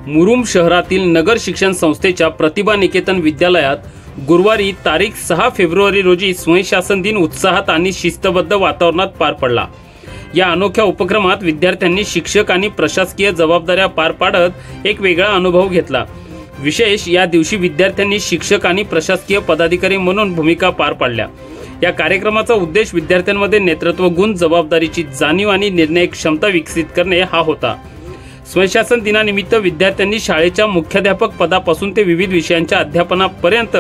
मुरुम शहरातील नगर शिक्षण संस्थेच्या प्रतिभा निकेतन विद्यालयात गुरुवारी तारीख 6 फेब्रुवारी रोजी स्वयंशासन दिन उत्साहात आणि शिस्तबद्ध वातावरणात पार पडला। या अनोख्या उपक्रमात विद्यार्थ्यांनी शिक्षक आणि प्रशासकीय जबाबदाऱ्या पार पाडत एक वेगळा अनुभव घेतला। विशेष या दिवशी विद्यार्थ्यांनी शिक्षक आणि प्रशासकीय पदाधिकारी म्हणून भूमिका पार पाडल्या। या कार्यक्रमाचा उद्देश विद्यार्थ्यांमध्ये नेतृत्व गुण, जबाबदारीची जाणीव आणि निर्णय क्षमता विकसित करणे हा होता। स्वयंशासन दिनानिमित्त विद्यार्थ्यांनी शाळेच्या मुख्याध्यापक पदापासून ते विविध विषयांच्या अध्यापनापर्यंत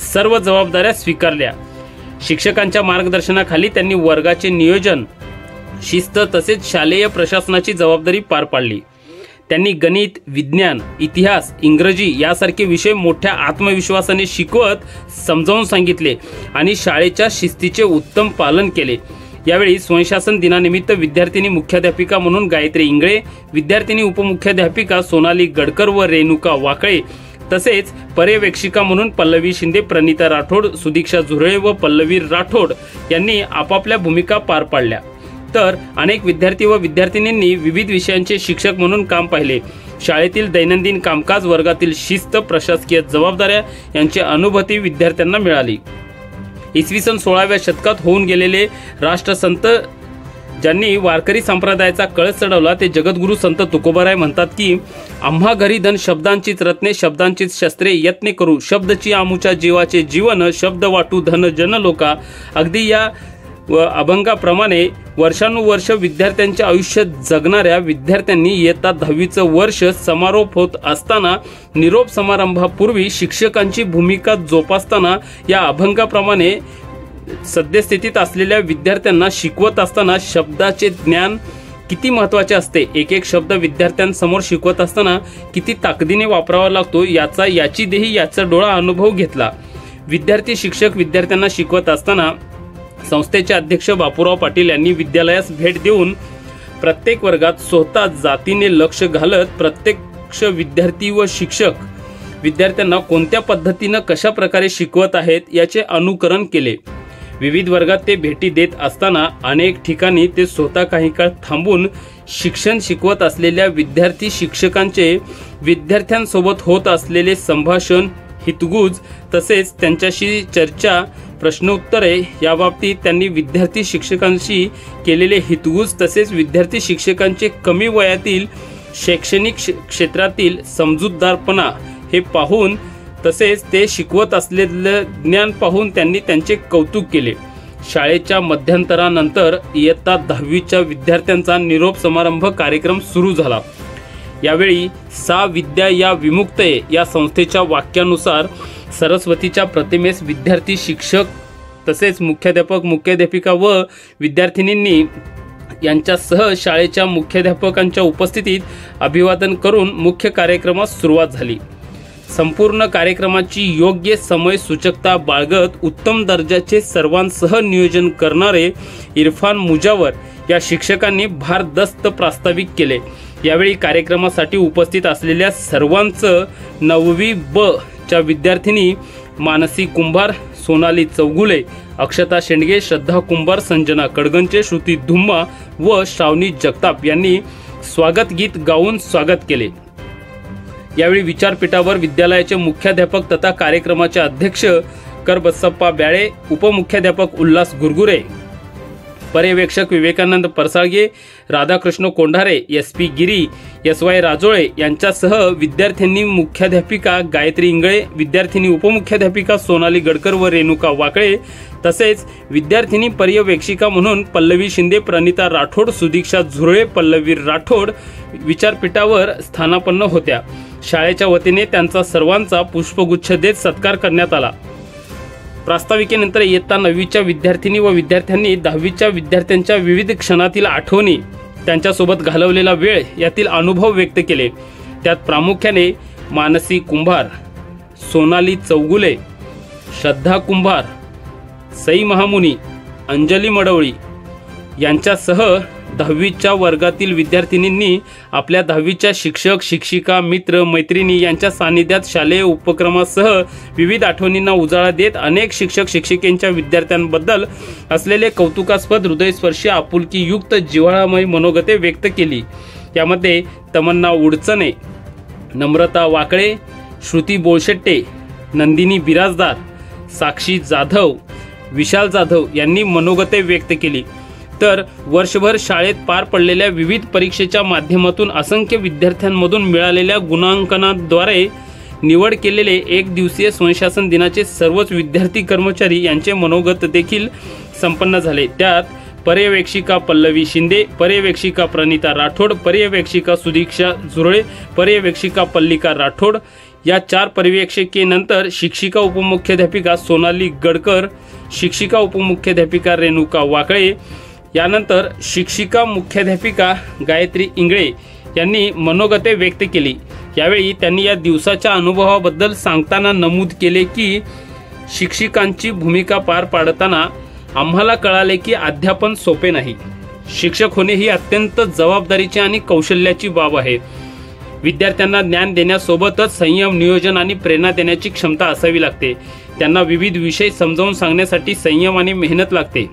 सर्व जबाबदाऱ्या स्वीकारल्या। शिक्षकांच्या मार्गदर्शनाखाली त्यांनी वर्गाचे नियोजन, शिस्त तसेच शालेय प्रशासनाची जबाबदारी पार पाडली। त्यांनी गणित, विज्ञान, इतिहास, इंग्रजी यासारखे विषय मोठ्या आत्मविश्वासाने शिकवत समजावून सांगितले आणि शाळेच्या शिस्तीचे उत्तम पालन केले। यावेळी स्वयंशासन दिनानिमित्त विद्यार्थिनी मुख्याध्यापिका म्हणून गायत्री इंगळे, विद्यार्थिनी उपमुख्याध्यापिका सोनाली गडकर व रेणुका वाकळे तसेच पर्यवेक्षिका म्हणून पल्लवी शिंदे, प्रणिता राठोड, सुदीक्षा झुरळे व पल्लवी राठोड यांनी आपापल्या भूमिका पार पाडल्या। तर अनेक विद्यार्थी व विद्यार्थिनींनी विविध विषयांचे शिक्षक म्हणून काम पाहिले। शाळेतील दैनंदिन कामकाज, वर्गातील शिस्त, प्रशासकीय जबाबदाऱ्या यांची अनुभूती विद्यार्थ्यांना मिळाली। इसवी सन 16व्या शतकात होऊन गेलेले राष्ट्रसंत ज्यांनी वारकरी संप्रदायाचा कळस चढवला ते जगद्गुरु संत तुकोबाराय म्हणतात की आम्हा घरी धन शब्दांचीच रत्ने, शब्दांचीच शस्त्रे, यत्ने करू शब्दची आमुच्या जीवाचे जीवन, शब्द वाटू धन जन लोका। अगदी या अभंगाप्रमाणे वर्षानुवर्ष विद्यार्थ्यांचे आयुष्य जगणाऱ्या विद्यार्थ्यांनी इयत्ता 10वीचं वर्ष समारोप होत असताना निरोप समारंभापूर्वी शिक्षकांची भूमिका जोपासताना या अभंगाप्रमाणे सद्यस्थितीत असलेल्या विद्यार्थ्यांना शिकवत असताना शब्दाचे ज्ञान किती महत्त्वाचे असते, एक एक शब्द विद्यार्थ्यांसमोर शिकवत असताना किती ताकदीने वापरावा लागतो याची देही याचा डोळा अनुभव घेतला। विद्यार्थी शिक्षक विद्यार्थ्यांना शिकवत असताना संस्थेचे अध्यक्ष बापूराव पाटील यांनी विद्यालयास भेट देऊन प्रत्येक वर्गात स्वतः जातीने लक्ष घालत प्रत्यक्ष विद्यार्थी व शिक्षक विद्यार्थ्यांना कोणत्या पद्धतीने कशा प्रकारे शिकवत आहेत याचे अनुकरण केले। विविध वर्गात ते भेटी देत असताना अनेक ठिकाणी ते स्वतः काही काळ थांबून शिक्षण शिकवत असलेल्या विद्यार्थी शिक्षकांचे विद्यार्थ्यांसोबत होत असलेले संभाषण, हितगुज तसेच त्यांच्याशी चर्चा, प्रश्नोत्तरे याबाबतीत त्यांनी विद्यार्थी शिक्षकांशी केलेले हितगुज तसेच विद्यार्थी शिक्षकांचे कमी वयातील शैक्षणिक क्षेत्रातील समजूतदारपणा हे पाहून तसेच ते शिकवत असलेले ज्ञान पाहून त्यांनी त्यांचे कौतुक केले। शाळेच्या मध्यंतरानंतर इयत्ता 10वीच्या विद्यार्थ्यांचा निरोप समारंभ कार्यक्रम सुरू झाला। यावेळी सा विद्या या विमुक्तये या संस्थेच्या वाक्यानुसार सरस्वतीच्या प्रतिमेस विद्यार्थी, शिक्षक तसेच मुख्याध्यापक, मुख्याध्यापिका व विद्यार्थिनींनी यांच्यासह शाळेच्या मुख्याध्यापकांच्या उपस्थितीत अभिवादन करून मुख्य कार्यक्रमास सुरुवात झाली। संपूर्ण कार्यक्रमाची योग्य समय सूचकता बाळगत उत्तम दर्जाचे सर्वांसह नियोजन करणारे इरफान मुजावर या शिक्षकांनी भारदस्त प्रास्ताविक केले। यावेळी कार्यक्रमासाठी उपस्थित असलेल्या सर्वांचं 9वी ब च्या विद्यार्थिनी मानसी कुंभार, सोनाली चौगुले, अक्षता शेंडगे, श्रद्धा कुंभार, संजना कडगंचे, श्रुती धुम्मा व श्रावणी जगताप यांनी स्वागत गीत गाऊन स्वागत केले। यावेळी विचारपीठावर विद्यालयाचे मुख्याध्यापक तथा कार्यक्रमाचे अध्यक्ष करबसप्पा ब्याळे, उपमुख्याध्यापक उल्हास गुरगुरे, पर्यवेक्षक विवेकानंद परसाळगे, राधाकृष्ण कोंढारे, SP गिरी, SY राजोळे यांच्यासह विद्यार्थिनी मुख्याध्यापिका गायत्री इंगळे, विद्यार्थिनी उपमुख्याध्यापिका सोनाली गडकर व रेणुका वाकळे तसेच विद्यार्थिनी पर्यवेक्षिका म्हणून पल्लवी शिंदे, प्रणिता राठोड, सुदीक्षा झुरळे, पल्लवी राठोड विचारपीठावर स्थानापन्न होत्या। शाळेच्या वतीने त्यांचा सर्वांचा पुष्पगुच्छ देत सत्कार करण्यात आला। प्रास्ताविकेनंतर इयत्ता 9वीच्या विद्यार्थिनी व विद्यार्थ्यांनी 10वीच्या विद्यार्थ्यांच्या विविध क्षणातील आठवणी, त्यांच्यासोबत घालवलेला वेळ यातील अनुभव व्यक्त केले। त्यात प्रामुख्याने मानसी कुंभार, सोनाली चौगुले, श्रद्धा कुंभार, सई महामुनी, अंजली मडवळी यांच्यासह 10वीच्या वर्गातील विद्यार्थिनींनी आपल्या 10वीच्या शिक्षक, शिक्षिका, मित्र, मैत्रिणी यांच्या सानिध्यात शालेय उपक्रमासह विविध आठवणींना उजाळा देत अनेक शिक्षक शिक्षिकेंच्या विद्यार्थ्यांबद्दल असलेले कौतुकास्पद, हृदयस्पर्शी, आपुलकीयुक्त, जिव्हाळामय मनोगते व्यक्त केली। यामध्ये तमन्ना उडचणे, नम्रता वाकळे, श्रुती बोळशेट्टे, नंदिनी बिराजदार, साक्षी जाधव, विशाल जाधव यांनी मनोगते व्यक्त केली। तर वर्षभर शाळेत पार पडलेल्या विविध परीक्षेच्या माध्यमातून असंख्य विद्यार्थ्यांमधून मिळालेल्या गुणांकनाद्वारे निवड केलेले एक दिवसीय स्वयंशासन दिनाचे सर्वच विद्यार्थी कर्मचारी यांचे मनोगत देखील संपन्न झाले। त्यात पर्यवेक्षिका पल्लवी शिंदे, पर्यवेक्षिका प्रणिता राठोड, पर्यवेक्षिका सुदीक्षा झुरळे, पर्यवेक्षिका पल्लिका राठोड या 4 पर्यवेक्षिकेनंतर शिक्षिका उपमुख्याध्यापिका सोनाली गडकर, शिक्षिका उपमुख्याध्यापिका रेणुका वाकळे, यानंतर शिक्षिका मुख्याध्यापिका गायत्री इंगळे यांनी मनोगते व्यक्त केली। यावेळी त्यांनी या दिवसाच्या अनुभवाबद्दल सांगताना नमूद केले की शिक्षिकांची भूमिका पार पाडताना आम्हाला कळाले की अध्यापन सोपे नाही। शिक्षक होणे ही अत्यंत जबाबदारीची आणि कौशल्याची बाब आहे। विद्यार्थ्यांना ज्ञान देण्यासोबतच संयम, नियोजन आणि प्रेरणा देण्याची क्षमता असावी लागते। त्यांना विविध विषय समजावून सांगण्यासाठी संयम आणि मेहनत लागते।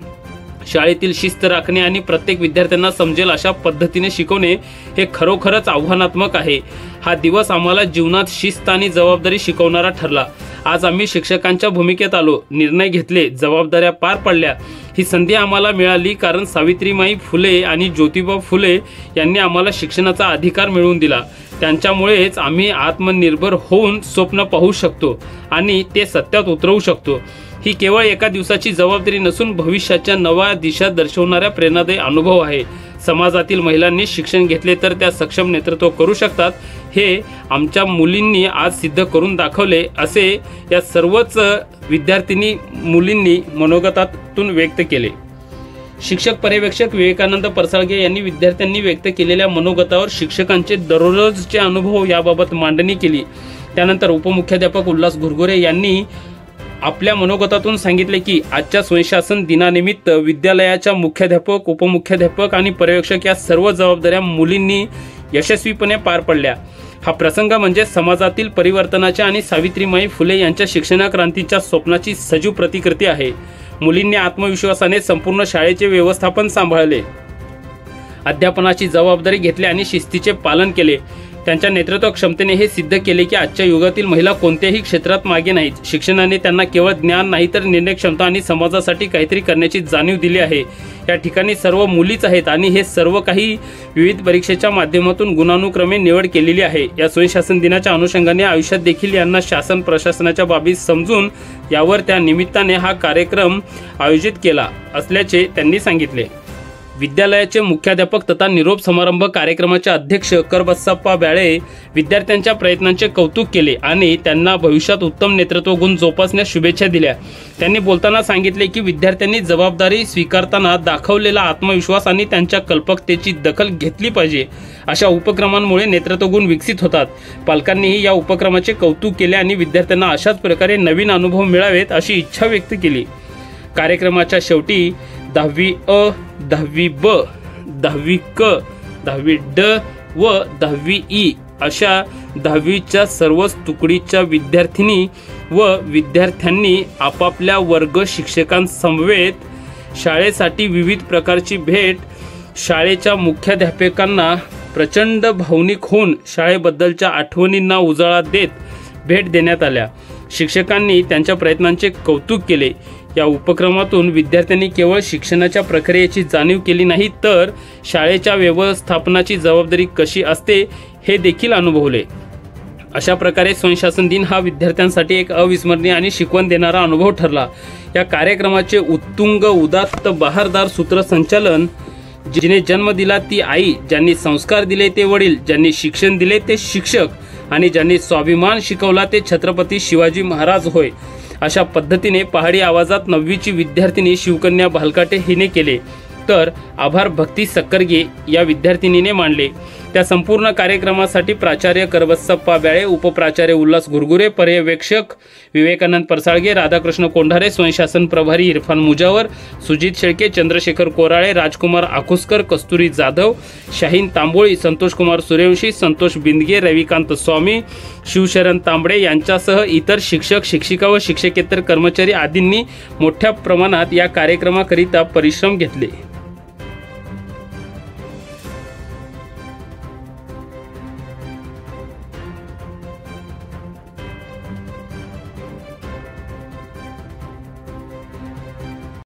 शाळेतील शिस्त राखणे आणि प्रत्येक विद्यार्थ्यांना समजेल अशा पद्धतीने शिकवणे हे खरोखरच आव्हानात्मक आहे। हा दिवस आम्हाला जीवनात शिस्त आणि जबाबदारी शिकवणारा ठरला। आज आम्ही शिक्षकांच्या भूमिकेत आलो, निर्णय घेतले, जबाबदाऱ्या पार पडल्या। ही संधी आम्हाला मिळाली कारण सावित्रीबाई फुले आणि ज्योतिबा फुले यांनी आम्हाला शिक्षणाचा अधिकार मिळवून दिला। त्यांच्यामुळेच आम्ही आत्मनिर्भर होऊन स्वप्न पाहू शकतो आणि ते सत्यात उतरवू शकतो। ही केवळ एका दिवसाची जबाबदारी नसून भविष्याच्या नव्या दिशा दर्शवणारा प्रेरणादायी अनुभव आहे। समाजातील महिलांनी शिक्षण घेतले तर त्या सक्षम नेतृत्व करू शकतात, हे आमच्या मुलींनी आज सिद्ध करून दाखवले, असे या सर्वच विद्यार्थिनी मुलींनी मनोगतातून व्यक्त केले। शिक्षक पर्यवेक्षक विवेकानंद परसाळगे यांनी विद्यार्थ्यांनी व्यक्त केलेल्या मनोगतावर शिक्षकांचे दररोजचे अनुभव याबाबत मांडणी केली। त्यानंतर उपमुख्याध्यापक उल्हास घुरघुरे यांनी आपल्या मनोगतातून सांगितले की आजच्या स्वयंशासन दिनानिमित्त विद्यालयाच्या मुख्याध्यापक, उपमुख्याध्यापक आणि पर्यवेक्षक या सर्व जबाबदाऱ्या मुलींनी यशस्वीपणे पार पडल्या। हा प्रसंग म्हणजे समाजातील परिवर्तनाच्या आणि सावित्रीबाई फुले यांच्या शिक्षण क्रांतीच्या स्वप्नाची सजीव प्रतिकृती आहे। मुलींनी आत्मविश्वासाने संपूर्ण शाळेचे व्यवस्थापन सांभाळले, अध्यापनाची जबाबदारी घेतली आणि शिस्तीचे पालन केले। त्यांच्या नेतृत्व क्षमतेने हे सिद्ध केले की आजच्या युगातील महिला कोणत्याही क्षेत्रात मागे नाहीत। शिक्षणाने त्यांना केवळ ज्ञान नाही तर निर्णय क्षमता आणि समाजासाठी काहीतरी करण्याची जाणीव दिली आहे। या ठिकाणी सर्व मुलीच आहेत आणि हे सर्व काही विविध परीक्षेच्या माध्यमातून गुणानुक्रमे निवड केलेली आहे। या स्वयंशासन दिनाच्या अनुषंगाने आयुष्यात देखील यांना शासन प्रशासनाच्या बाबी समजून यावर त्या निमित्ताने हा कार्यक्रम आयोजित केला असल्याचे त्यांनी सांगितले। विद्यालयाचे मुख्याध्यापक तथा निरोप समारंभ कार्यक्रमाचे अध्यक्ष करबस्साप्पा ब्याळे विद्यार्थ्यांच्या प्रयत्नांचे कौतुक केले आणि त्यांना भविष्यात उत्तम नेतृत्व गुण जोपासण्यास शुभेच्छा दिल्या। त्यांनी बोलताना सांगितले की विद्यार्थ्यांनी जबाबदारी स्वीकारताना दाखवलेला आत्मविश्वास आणि त्यांच्या कल्पकतेची दखल घेतली पाहिजे। अशा उपक्रमांमुळे नेतृत्व गुण विकसित होतात। पालकांनीही या उपक्रमाचे कौतुक केले आणि विद्यार्थ्यांना अशाच प्रकारे नवीन अनुभव मिळावेत अशी इच्छा व्यक्त केली। कार्यक्रमाच्या शेवटी 10वी अ, 10वी ब, 10वी क, 10वी ड व 10वी ई अशा 10वीच्या सर्वच तुकडीच्या विद्यार्थिनी व विद्यार्थ्यांनी आपापल्या वर्ग शिक्षकांसमवेत शाळेसाठी विविध प्रकारची भेट, शाळेच्या मुख्याध्यापकांना प्रचंड भावनिक होऊन शाळेबद्दलच्या आठवणींना उजाळा देत भेट देण्यात आल्या। शिक्षकांनी त्यांच्या प्रयत्नांचे कौतुक केले। या उपक्रमातून विद्यार्थ्यांनी केवळ शिक्षणाच्या प्रक्रियेची जाणीव केली नाही तर शाळेच्या व्यवस्थापनाची जबाबदारी कशी असते हे देखील अनुभवले। अशा प्रकारे स्वयंशासन दिन हा विद्यार्थ्यांसाठी एक अविस्मरणीय आणि शिकवण देणारा अनुभव ठरला। या कार्यक्रमाचे उत्तुंग, उदात्त, बहारदार सूत्रसंचालन, जिने जन्म दिला ती आई, ज्यांनी संस्कार दिले ते वडील, ज्यांनी शिक्षण दिले ते शिक्षक आणि ज्यांनी स्वाभिमान शिकवला ते छत्रपती शिवाजी महाराज होय, अशा पद्धतीने पहाडी आवाजात 9वीची विद्यार्थिनी शिवकन्या भालकाटे हिने केले। तर आभार भक्ती सक्करगे या विद्यार्थिनीने मांडले। त्या संपूर्ण कार्यक्रमासाठी प्राचार्य करबस्साप्पा ब्याळे, उपप्राचार्य उल्हास घुरघुरे, पर्यवेक्षक विवेकानंद परसाळगे, राधाकृष्ण कोंढारे, स्वयंशासन प्रभारी इरफान मुजावर, सुजित शेळके, चंद्रशेखर कोराळे, राजकुमार आकुसकर, कस्तुरी जाधव, शाहीन तांबोळी, संतोषकुमार सूर्यवंशी, संतोष बिंदगे, रविकांत स्वामी, शिवशरण तांबडे यांच्यासह इतर शिक्षक, शिक्षिका व शिक्षकेतर कर्मचारी आदींनी मोठ्या प्रमाणात या कार्यक्रमाकरिता परिश्रम घेतले।